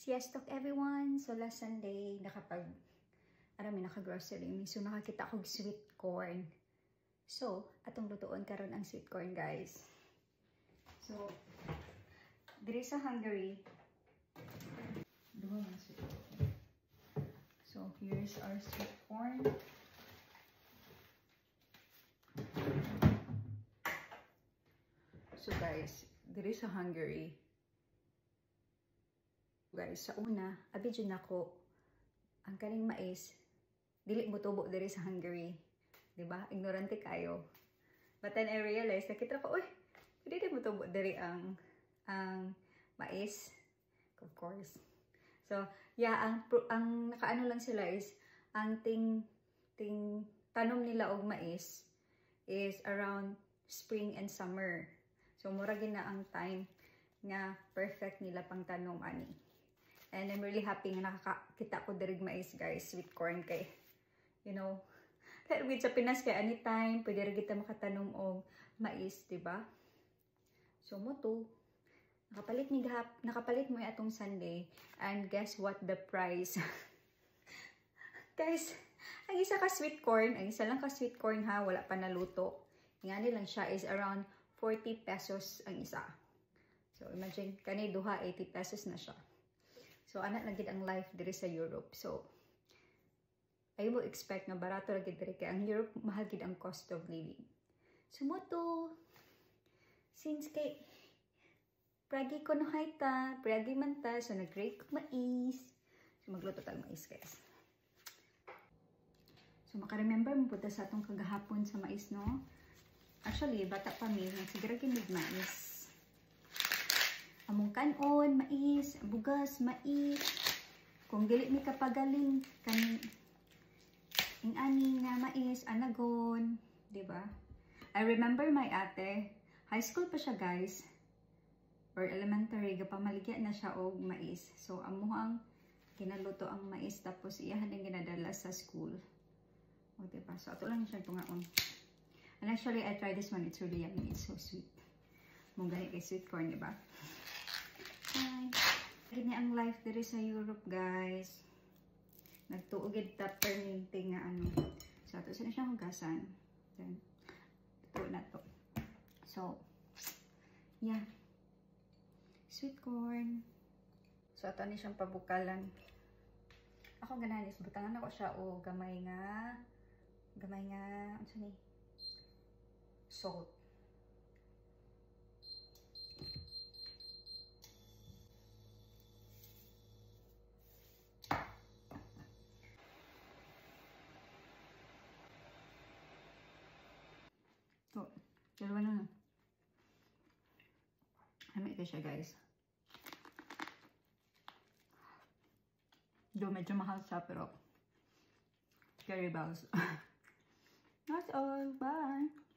Siyestok everyone! So last Sunday, naka-grocery me. So nakakita ko sweet corn. So, atong lutuon karon ang sweet corn, guys. So, diri sa Hungary, so here's our sweet corn. So guys, diri sa Hungary, guys, sa una, abidyo nako ang kaning mais dili mo tubo diri sa Hungary, di ba? Ignorante kayo. But then I realized, nakita ko, uy, pwede mo tubo diri ang mais, of course. So, yeah, ang nakaano lang sila is ang tanom nila og mais is around spring and summer. So, mura gina ang time nga perfect nila pang tanom ani. And I'm really happy nga nakakita ko dirig mais, guys, sweet corn kay, you know, dahil with sa Pinas kay anytime pwede rin kita makatanom og mais, diba? So mo to, nakapalit mo atong Sunday, and guess what the price? Guys, ang isa ka sweet corn, ang isa lang ka sweet corn ha, wala pa naluto. Ngani lang siya is around 40 pesos ang isa. So imagine kani duha 80 pesos na siya. So, anak lagi ang life diri sa Europe. So, I will expect na barato lagi diri kay ang Europe mahal gid ang cost of living. So, mo to, since kay pragi ko no hayta, pragi man ta, so nag-grate ko mais. So, magluto tag mais, guys. So, maka-remember mo punta sa atong kagahapon sa mais, no? Actually, bata pa mi, nagsigara gid mais. Among kanon, mais, bugas, mais. Kung dili mi kapagaling kaning ani nga mais, anagon, di ba? I remember my ate, high school pa siya, guys, or elementary, gapamaligya na siya og mais. So amuhang kinaluto ang mais tapos iyahan ang ginadala sa school. O, di ba? So ato lang siya tungaon. And actually, I tried this one. It's really yummy. It's so sweet. Mong gani kay sweet corn, di ba? Gini ang life diri sa Europe, guys. Nagtuugid ta perminting nga ano. So, ito sila siyang hugasan. Then, ito na to. So, yeah. Sweet corn. So, ito ni siyang pabukalan. Ako gananis. Butangan ako siya o gamay nga, ano sa ni? Salt. So, dalawa na. Hamit ka siya, guys. Do medyo mahal siya, pero carry bells. That's all. Bye!